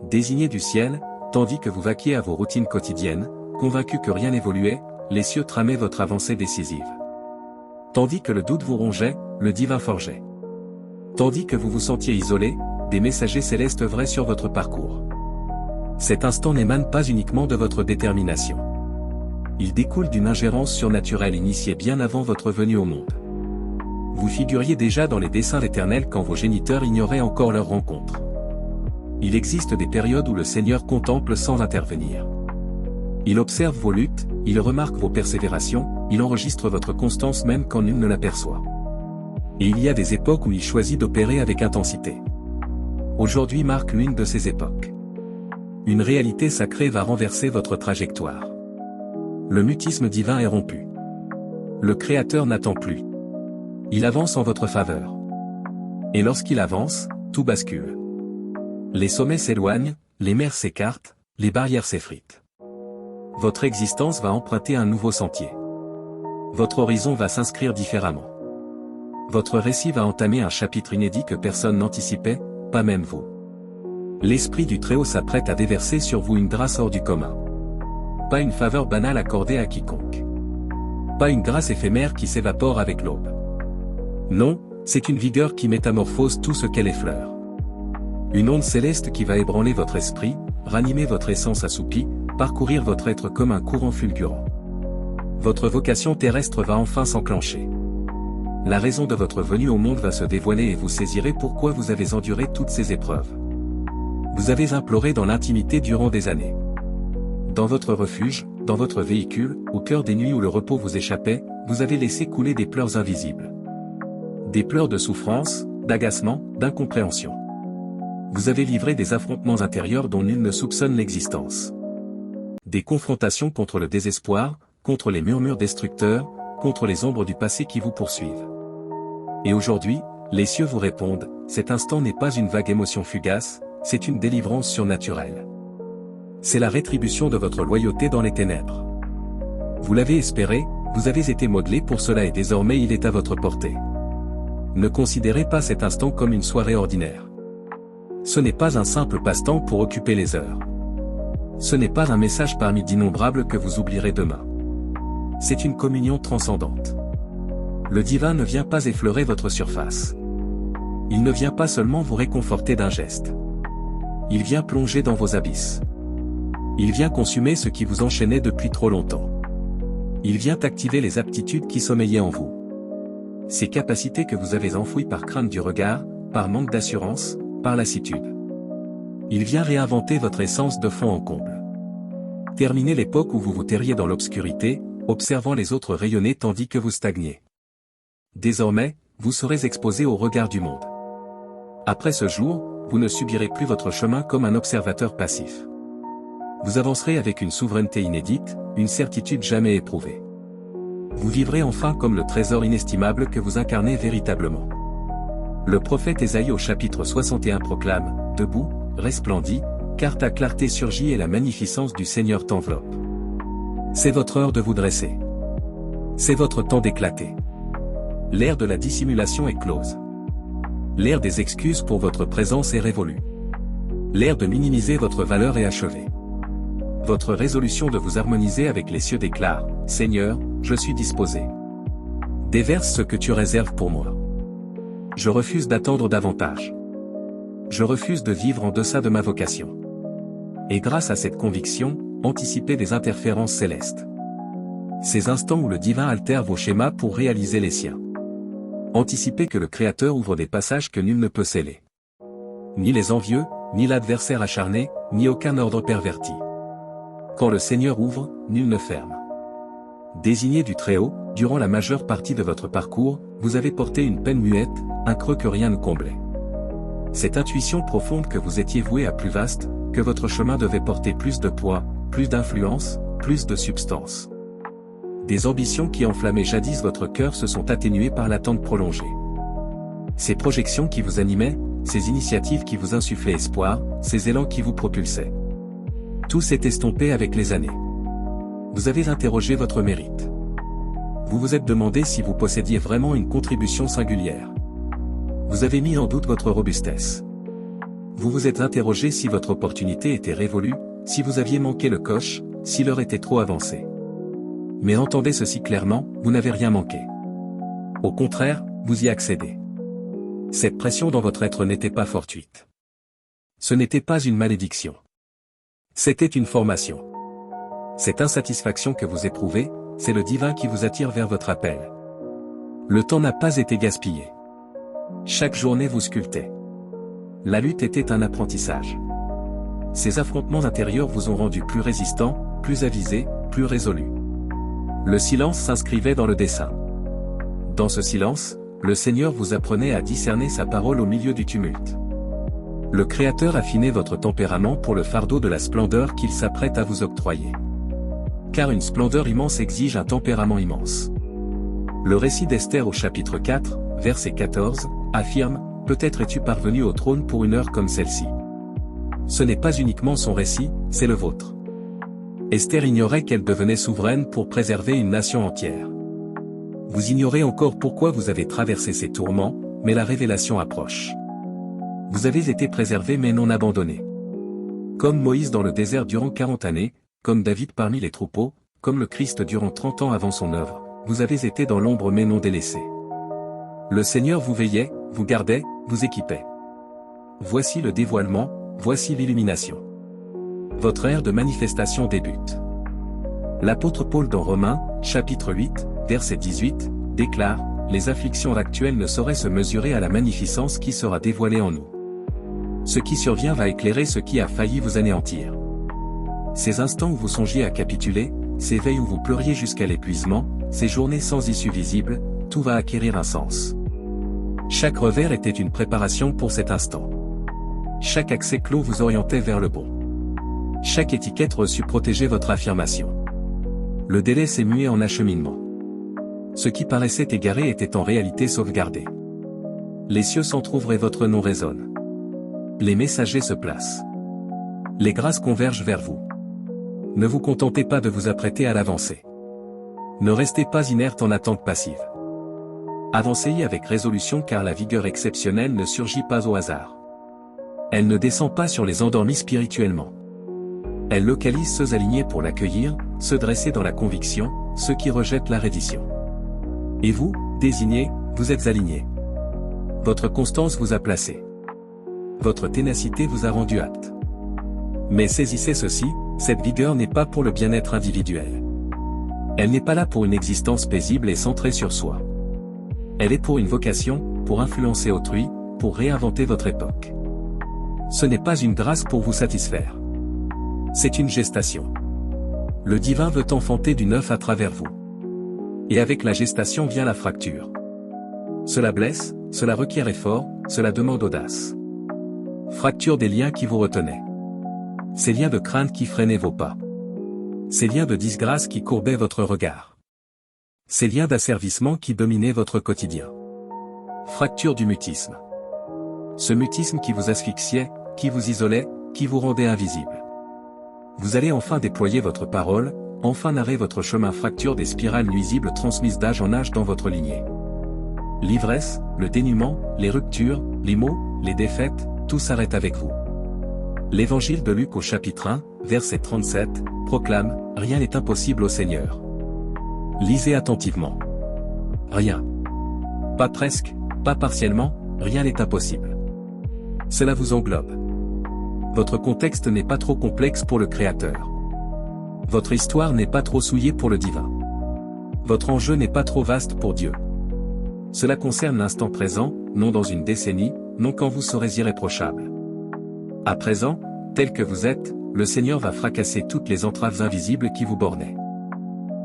Désigné du ciel, tandis que vous vaquiez à vos routines quotidiennes, convaincu que rien n'évoluait, les cieux tramaient votre avancée décisive. Tandis que le doute vous rongeait, le divin forgeait. Tandis que vous vous sentiez isolé, des messagers célestes œuvraient sur votre parcours. Cet instant n'émane pas uniquement de votre détermination. Il découle d'une ingérence surnaturelle initiée bien avant votre venue au monde. Vous figuriez déjà dans les desseins l'Éternel quand vos géniteurs ignoraient encore leur rencontre. Il existe des périodes où le Seigneur contemple sans intervenir. Il observe vos luttes, il remarque vos persévérations, il enregistre votre constance même quand nul ne l'aperçoit. Et il y a des époques où il choisit d'opérer avec intensité. Aujourd'hui marque l'une de ces époques. Une réalité sacrée va renverser votre trajectoire. Le mutisme divin est rompu. Le Créateur n'attend plus. Il avance en votre faveur. Et lorsqu'il avance, tout bascule. Les sommets s'éloignent, les mers s'écartent, les barrières s'effritent. Votre existence va emprunter un nouveau sentier. Votre horizon va s'inscrire différemment. Votre récit va entamer un chapitre inédit que personne n'anticipait, pas même vous. L'Esprit du Très-Haut s'apprête à déverser sur vous une grâce hors du commun. Pas une faveur banale accordée à quiconque. Pas une grâce éphémère qui s'évapore avec l'aube. Non, c'est une vigueur qui métamorphose tout ce qu'elle effleure. Une onde céleste qui va ébranler votre esprit, ranimer votre essence assoupie, parcourir votre être comme un courant fulgurant. Votre vocation terrestre va enfin s'enclencher. La raison de votre venue au monde va se dévoiler et vous saisirez pourquoi vous avez enduré toutes ces épreuves. Vous avez imploré dans l'intimité durant des années. Dans votre refuge, dans votre véhicule, au cœur des nuits où le repos vous échappait, vous avez laissé couler des pleurs invisibles. Des pleurs de souffrance, d'agacement, d'incompréhension. Vous avez livré des affrontements intérieurs dont nul ne soupçonne l'existence. Des confrontations contre le désespoir, contre les murmures destructeurs, contre les ombres du passé qui vous poursuivent. Et aujourd'hui, les cieux vous répondent, cet instant n'est pas une vague émotion fugace, c'est une délivrance surnaturelle. C'est la rétribution de votre loyauté dans les ténèbres. Vous l'avez espéré, vous avez été modelé pour cela et désormais il est à votre portée. Ne considérez pas cet instant comme une soirée ordinaire. Ce n'est pas un simple passe-temps pour occuper les heures. Ce n'est pas un message parmi d'innombrables que vous oublierez demain. C'est une communion transcendante. Le divin ne vient pas effleurer votre surface. Il ne vient pas seulement vous réconforter d'un geste. Il vient plonger dans vos abysses. Il vient consumer ce qui vous enchaînait depuis trop longtemps. Il vient activer les aptitudes qui sommeillaient en vous. Ces capacités que vous avez enfouies par crainte du regard, par manque d'assurance, par lassitude. Il vient réinventer votre essence de fond en comble. Terminez l'époque où vous vous tairiez dans l'obscurité, observant les autres rayonner tandis que vous stagniez. Désormais, vous serez exposé au regard du monde. Après ce jour, vous ne subirez plus votre chemin comme un observateur passif. Vous avancerez avec une souveraineté inédite, une certitude jamais éprouvée. Vous vivrez enfin comme le trésor inestimable que vous incarnez véritablement. Le prophète Ésaïe au chapitre 61 proclame, « Debout, resplendis, car ta clarté surgit et la magnificence du Seigneur t'enveloppe. » C'est votre heure de vous dresser. C'est votre temps d'éclater. L'ère de la dissimulation est close. L'ère des excuses pour votre présence est révolue. L'ère de minimiser votre valeur est achevée. Votre résolution de vous harmoniser avec les cieux déclare, « Seigneur, je suis disposé. Déverse ce que tu réserves pour moi. Je refuse d'attendre davantage. Je refuse de vivre en deçà de ma vocation. » Et grâce à cette conviction, anticipez des interférences célestes. Ces instants où le divin altère vos schémas pour réaliser les siens. Anticipez que le Créateur ouvre des passages que nul ne peut sceller. Ni les envieux, ni l'adversaire acharné, ni aucun ordre perverti. Quand le Seigneur ouvre, nul ne ferme. Désigné du Très-Haut, durant la majeure partie de votre parcours, vous avez porté une peine muette, un creux que rien ne comblait. Cette intuition profonde que vous étiez voué à plus vaste, que votre chemin devait porter plus de poids, plus d'influence, plus de substance. Des ambitions qui enflammaient jadis votre cœur se sont atténuées par l'attente prolongée. Ces projections qui vous animaient, ces initiatives qui vous insufflaient espoir, ces élans qui vous propulsaient. Tout s'est estompé avec les années. Vous avez interrogé votre mérite. Vous vous êtes demandé si vous possédiez vraiment une contribution singulière. Vous avez mis en doute votre robustesse. Vous vous êtes interrogé si votre opportunité était révolue, si vous aviez manqué le coche, si l'heure était trop avancée. Mais entendez ceci clairement, vous n'avez rien manqué. Au contraire, vous y accédez. Cette pression dans votre être n'était pas fortuite. Ce n'était pas une malédiction. C'était une formation. Cette insatisfaction que vous éprouvez, c'est le divin qui vous attire vers votre appel. Le temps n'a pas été gaspillé. Chaque journée vous sculptait. La lutte était un apprentissage. Ces affrontements intérieurs vous ont rendu plus résistant, plus avisé, plus résolu. Le silence s'inscrivait dans le dessin. Dans ce silence, le Seigneur vous apprenait à discerner sa parole au milieu du tumulte. Le Créateur affinait votre tempérament pour le fardeau de la splendeur qu'il s'apprête à vous octroyer. Car une splendeur immense exige un tempérament immense. Le récit d'Esther au chapitre 4, verset 14, affirme « Peut-être es-tu parvenu au trône pour une heure comme celle-ci ». Ce n'est pas uniquement son récit, c'est le vôtre. Esther ignorait qu'elle devenait souveraine pour préserver une nation entière. Vous ignorez encore pourquoi vous avez traversé ces tourments, mais la révélation approche. Vous avez été préservé mais non abandonné. Comme Moïse dans le désert durant 40 années, comme David parmi les troupeaux, comme le Christ durant 30 ans avant son œuvre, vous avez été dans l'ombre mais non délaissé. Le Seigneur vous veillait, vous gardait, vous équipait. Voici le dévoilement, voici l'illumination. Votre ère de manifestation débute. L'apôtre Paul dans Romains, chapitre 8, verset 18, déclare « Les afflictions actuelles ne sauraient se mesurer à la magnificence qui sera dévoilée en nous. Ce qui survient va éclairer ce qui a failli vous anéantir. » Ces instants où vous songiez à capituler, ces veilles où vous pleuriez jusqu'à l'épuisement, ces journées sans issue visible, tout va acquérir un sens. Chaque revers était une préparation pour cet instant. Chaque accès clos vous orientait vers le bon. Chaque étiquette reçue protégeait votre affirmation. Le délai s'est mué en acheminement. Ce qui paraissait égaré était en réalité sauvegardé. Les cieux s'entr'ouvrent et votre nom résonne. Les messagers se placent. Les grâces convergent vers vous. Ne vous contentez pas de vous apprêter à l'avancée. Ne restez pas inerte en attente passive. Avancez avec résolution car la vigueur exceptionnelle ne surgit pas au hasard. Elle ne descend pas sur les endormis spirituellement. Elle localise ceux alignés pour l'accueillir, ceux dressés dans la conviction, ceux qui rejettent la reddition. Et vous, désignés, vous êtes alignés. Votre constance vous a placé. Votre ténacité vous a rendu apte. Mais saisissez ceci, cette vigueur n'est pas pour le bien-être individuel. Elle n'est pas là pour une existence paisible et centrée sur soi. Elle est pour une vocation, pour influencer autrui, pour réinventer votre époque. Ce n'est pas une grâce pour vous satisfaire. C'est une gestation. Le divin veut enfanter du neuf à travers vous. Et avec la gestation vient la fracture. Cela blesse, cela requiert effort, cela demande audace. Fracture des liens qui vous retenaient. Ces liens de crainte qui freinaient vos pas. Ces liens de disgrâce qui courbaient votre regard. Ces liens d'asservissement qui dominaient votre quotidien. Fracture du mutisme. Ce mutisme qui vous asphyxiait, qui vous isolait, qui vous rendait invisible. Vous allez enfin déployer votre parole, enfin narrer votre chemin. Fracture des spirales nuisibles transmises d'âge en âge dans votre lignée. L'ivresse, le dénuement, les ruptures, les maux, les défaites, tout s'arrête avec vous. L'évangile de Luc au chapitre 1, verset 37, proclame « Rien n'est impossible au Seigneur ». Lisez attentivement. Rien. Pas presque, pas partiellement, rien n'est impossible. Cela vous englobe. Votre contexte n'est pas trop complexe pour le Créateur. Votre histoire n'est pas trop souillée pour le divin. Votre enjeu n'est pas trop vaste pour Dieu. Cela concerne l'instant présent, non dans une décennie, non quand vous serez irréprochable. À présent, tel que vous êtes, le Seigneur va fracasser toutes les entraves invisibles qui vous bornaient.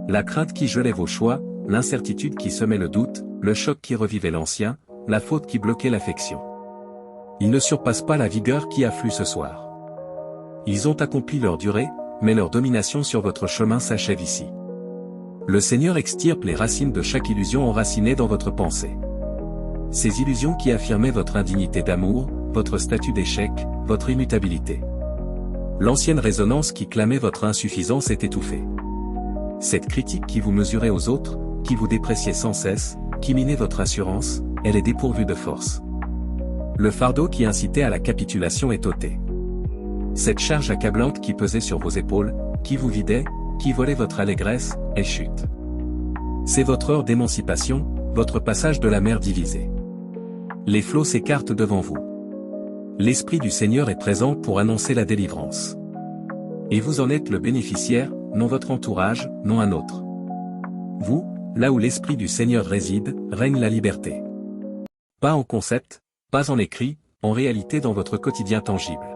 La crainte qui gelait vos choix, l'incertitude qui semait le doute, le choc qui revivait l'ancien, la faute qui bloquait l'affection. Ils ne surpassent pas la vigueur qui afflue ce soir. Ils ont accompli leur durée, mais leur domination sur votre chemin s'achève ici. Le Seigneur extirpe les racines de chaque illusion enracinée dans votre pensée. Ces illusions qui affirmaient votre indignité d'amour, votre statut d'échec, votre immutabilité. L'ancienne résonance qui clamait votre insuffisance est étouffée. Cette critique qui vous mesurait aux autres, qui vous dépréciait sans cesse, qui minait votre assurance, elle est dépourvue de force. Le fardeau qui incitait à la capitulation est ôté. Cette charge accablante qui pesait sur vos épaules, qui vous vidait, qui volait votre allégresse, est chute. C'est votre heure d'émancipation, votre passage de la mer divisée. Les flots s'écartent devant vous. L'Esprit du Seigneur est présent pour annoncer la délivrance. Et vous en êtes le bénéficiaire, non votre entourage, non un autre. Vous, là où l'Esprit du Seigneur réside, règne la liberté. Pas en concept, pas en écrit, en réalité dans votre quotidien tangible.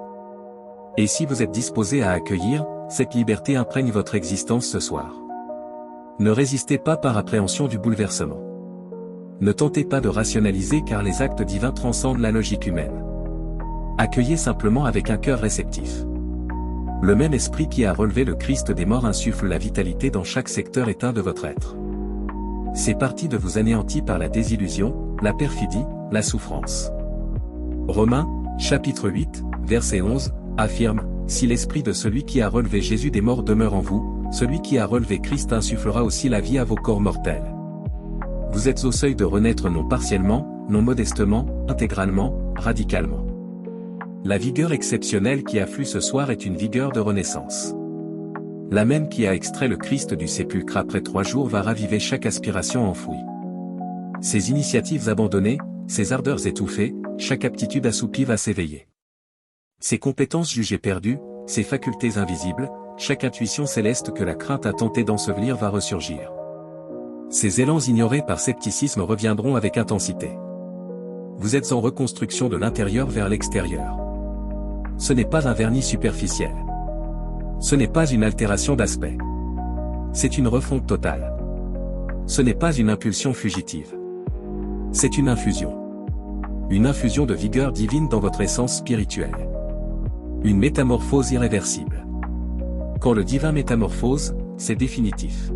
Et si vous êtes disposé à accueillir, cette liberté imprègne votre existence ce soir. Ne résistez pas par appréhension du bouleversement. Ne tentez pas de rationaliser car les actes divins transcendent la logique humaine. Accueillez simplement avec un cœur réceptif. Le même esprit qui a relevé le Christ des morts insuffle la vitalité dans chaque secteur éteint de votre être. C'est parti de vous anéantir par la désillusion, la perfidie, la souffrance. Romains, chapitre 8, verset 11, affirme, « Si l'esprit de celui qui a relevé Jésus des morts demeure en vous, celui qui a relevé Christ insufflera aussi la vie à vos corps mortels. » Vous êtes au seuil de renaître non partiellement, non modestement, intégralement, radicalement. La vigueur exceptionnelle qui afflue ce soir est une vigueur de renaissance. La même qui a extrait le Christ du sépulcre après 3 jours va raviver chaque aspiration enfouie. Ces initiatives abandonnées, ces ardeurs étouffées, chaque aptitude assoupie va s'éveiller. Ces compétences jugées perdues, ces facultés invisibles, chaque intuition céleste que la crainte a tenté d'ensevelir va ressurgir. Ces élans ignorés par scepticisme reviendront avec intensité. Vous êtes en reconstruction de l'intérieur vers l'extérieur. Ce n'est pas un vernis superficiel. Ce n'est pas une altération d'aspect. C'est une refonte totale. Ce n'est pas une impulsion fugitive. C'est une infusion. Une infusion de vigueur divine dans votre essence spirituelle. Une métamorphose irréversible. Quand le divin métamorphose, c'est définitif.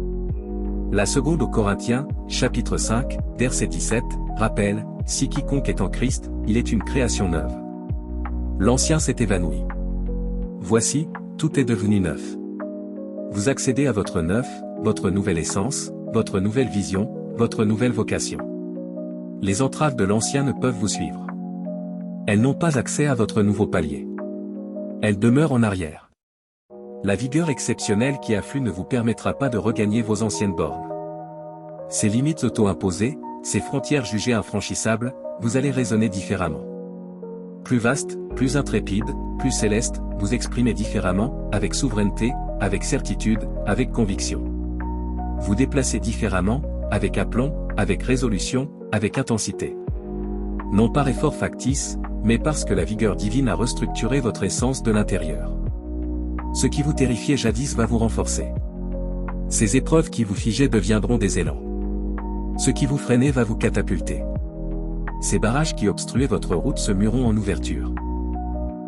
La seconde aux Corinthiens, chapitre 5, verset 17, rappelle, « Si quiconque est en Christ, il est une création neuve. L'ancien s'est évanoui. Voici, tout est devenu neuf. » Vous accédez à votre neuf, votre nouvelle essence, votre nouvelle vision, votre nouvelle vocation. Les entraves de l'ancien ne peuvent vous suivre. Elles n'ont pas accès à votre nouveau palier. Elles demeurent en arrière. La vigueur exceptionnelle qui afflue ne vous permettra pas de regagner vos anciennes bornes. Ces limites auto-imposées, ces frontières jugées infranchissables, vous allez raisonner différemment. Plus vaste, plus intrépide, plus céleste, vous exprimez différemment, avec souveraineté, avec certitude, avec conviction. Vous déplacez différemment, avec aplomb, avec résolution, avec intensité. Non par effort factice, mais parce que la vigueur divine a restructuré votre essence de l'intérieur. Ce qui vous terrifiait jadis va vous renforcer. Ces épreuves qui vous figeaient deviendront des élans. Ce qui vous freinait va vous catapulter. Ces barrages qui obstruaient votre route se mureront en ouverture.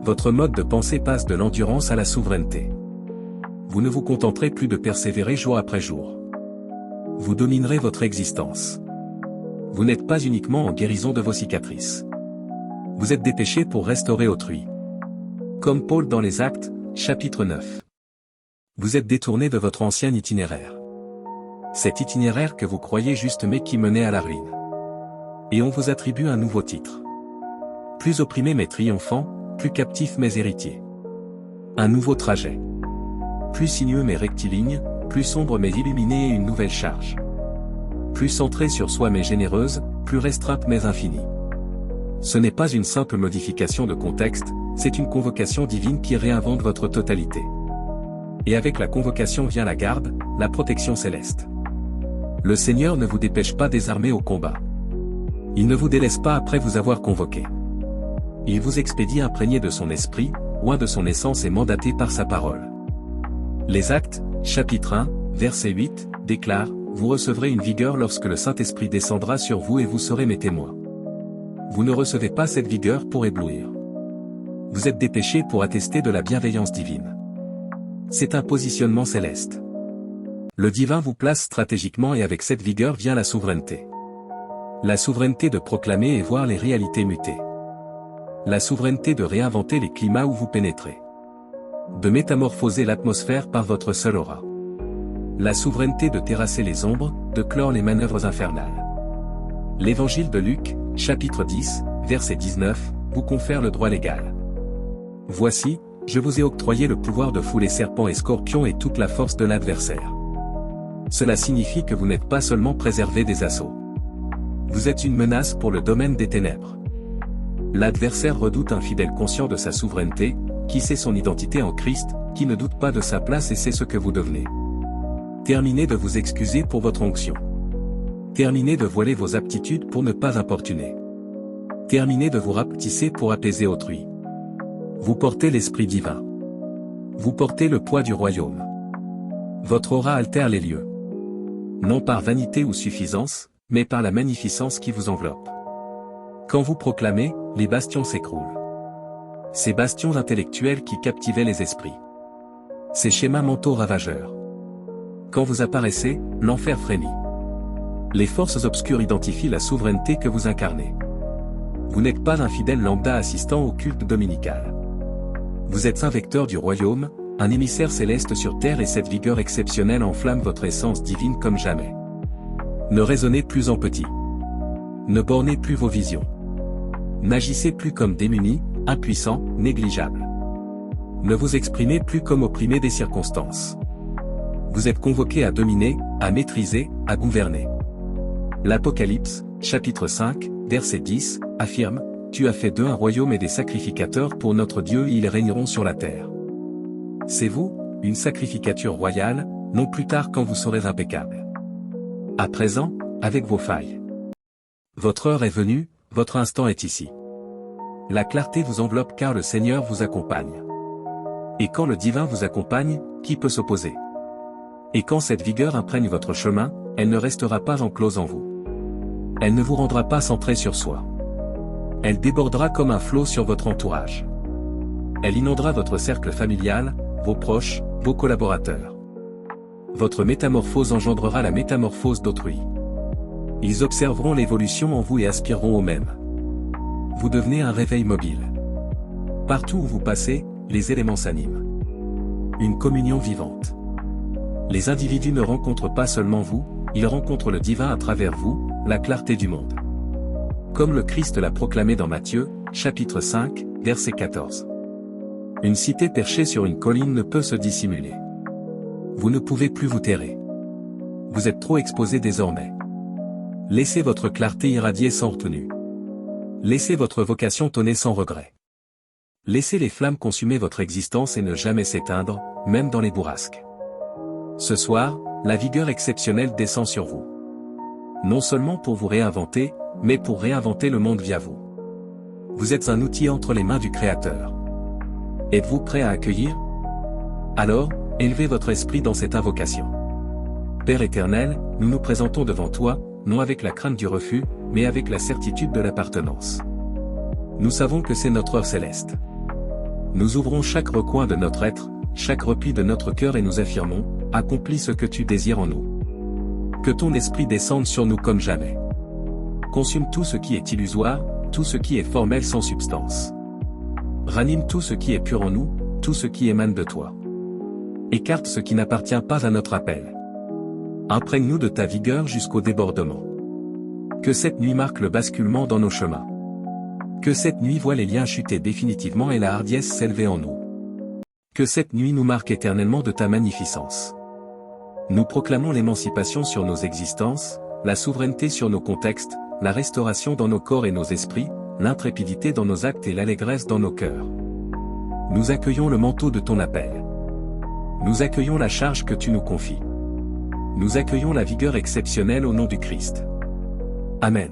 Votre mode de pensée passe de l'endurance à la souveraineté. Vous ne vous contenterez plus de persévérer jour après jour. Vous dominerez votre existence. Vous n'êtes pas uniquement en guérison de vos cicatrices. Vous êtes dépêché pour restaurer autrui. Comme Paul dans les Actes, chapitre 9. Vous êtes détourné de votre ancien itinéraire. Cet itinéraire que vous croyez juste mais qui menait à la ruine. Et on vous attribue un nouveau titre. Plus opprimé mais triomphant, plus captif mais héritier. Un nouveau trajet. Plus sinueux mais rectiligne, plus sombre mais illuminé et une nouvelle charge. Plus centrée sur soi mais généreuse, plus restreinte mais infinie. Ce n'est pas une simple modification de contexte, c'est une convocation divine qui réinvente votre totalité. Et avec la convocation vient la garde, la protection céleste. Le Seigneur ne vous dépêche pas désarmé au combat. Il ne vous délaisse pas après vous avoir convoqué. Il vous expédie imprégné de son esprit, loin de son essence et mandaté par sa parole. Les Actes, chapitre 1, verset 8, déclarent, « Vous recevrez une vigueur lorsque le Saint-Esprit descendra sur vous et vous serez mes témoins. » Vous ne recevez pas cette vigueur pour éblouir. Vous êtes dépêché pour attester de la bienveillance divine. C'est un positionnement céleste. Le divin vous place stratégiquement et avec cette vigueur vient la souveraineté. La souveraineté de proclamer et voir les réalités muter. La souveraineté de réinventer les climats où vous pénétrez. De métamorphoser l'atmosphère par votre seule aura. La souveraineté de terrasser les ombres, de clore les manœuvres infernales. L'évangile de Luc, chapitre 10, verset 19, vous confère le droit légal. Voici, je vous ai octroyé le pouvoir de fouler serpents et scorpions et toute la force de l'adversaire. Cela signifie que vous n'êtes pas seulement préservé des assauts. Vous êtes une menace pour le domaine des ténèbres. L'adversaire redoute un fidèle conscient de sa souveraineté, qui sait son identité en Christ, qui ne doute pas de sa place et sait ce que vous devenez. Terminez de vous excuser pour votre onction. Terminez de voiler vos aptitudes pour ne pas importuner. Terminez de vous rapetisser pour apaiser autrui. Vous portez l'Esprit divin. Vous portez le poids du royaume. Votre aura altère les lieux. Non par vanité ou suffisance, mais par la magnificence qui vous enveloppe. Quand vous proclamez, les bastions s'écroulent. Ces bastions intellectuels qui captivaient les esprits. Ces schémas mentaux ravageurs. Quand vous apparaissez, l'enfer frémit. Les forces obscures identifient la souveraineté que vous incarnez. Vous n'êtes pas un fidèle lambda assistant au culte dominical. Vous êtes un vecteur du royaume, un émissaire céleste sur terre et cette vigueur exceptionnelle enflamme votre essence divine comme jamais. Ne raisonnez plus en petit. Ne bornez plus vos visions. N'agissez plus comme démunis, impuissants, négligeables. Ne vous exprimez plus comme opprimés des circonstances. Vous êtes convoqués à dominer, à maîtriser, à gouverner. L'Apocalypse, chapitre 5, verset 10, affirme, « Tu as fait d'eux un royaume et des sacrificateurs pour notre Dieu et ils régneront sur la terre. » C'est vous, une sacrificature royale, non plus tard quand vous serez impeccable. À présent, avec vos failles. Votre heure est venue, votre instant est ici. La clarté vous enveloppe car le Seigneur vous accompagne. Et quand le divin vous accompagne, qui peut s'opposer? Et quand cette vigueur imprègne votre chemin, elle ne restera pas enclose en vous. Elle ne vous rendra pas centré sur soi. Elle débordera comme un flot sur votre entourage. Elle inondera votre cercle familial, vos proches, vos collaborateurs. Votre métamorphose engendrera la métamorphose d'autrui. Ils observeront l'évolution en vous et aspireront au même. Vous devenez un réveil mobile. Partout où vous passez, les éléments s'animent. Une communion vivante. Les individus ne rencontrent pas seulement vous, ils rencontrent le divin à travers vous, la clarté du monde. Comme le Christ l'a proclamé dans Matthieu, chapitre 5, verset 14. Une cité perchée sur une colline ne peut se dissimuler. Vous ne pouvez plus vous terrer. Vous êtes trop exposé désormais. Laissez votre clarté irradier sans retenue. Laissez votre vocation tonner sans regret. Laissez les flammes consumer votre existence et ne jamais s'éteindre, même dans les bourrasques. Ce soir, la vigueur exceptionnelle descend sur vous. Non seulement pour vous réinventer, mais pour réinventer le monde via vous. Vous êtes un outil entre les mains du Créateur. Êtes-vous prêt à accueillir? Alors, élevez votre esprit dans cette invocation. Père éternel, nous nous présentons devant toi, non avec la crainte du refus, mais avec la certitude de l'appartenance. Nous savons que c'est notre heure céleste. Nous ouvrons chaque recoin de notre être, chaque repli de notre cœur et nous affirmons, accomplis ce que tu désires en nous. Que ton esprit descende sur nous comme jamais. Consume tout ce qui est illusoire, tout ce qui est formel sans substance. Ranime tout ce qui est pur en nous, tout ce qui émane de toi. Écarte ce qui n'appartient pas à notre appel. Imprègne-nous de ta vigueur jusqu'au débordement. Que cette nuit marque le basculement dans nos chemins. Que cette nuit voie les liens chuter définitivement et la hardiesse s'élever en nous. Que cette nuit nous marque éternellement de ta magnificence. Nous proclamons l'émancipation sur nos existences, la souveraineté sur nos contextes, la restauration dans nos corps et nos esprits, l'intrépidité dans nos actes et l'allégresse dans nos cœurs. Nous accueillons le manteau de ton appel. Nous accueillons la charge que tu nous confies. Nous accueillons la vigueur exceptionnelle au nom du Christ. Amen.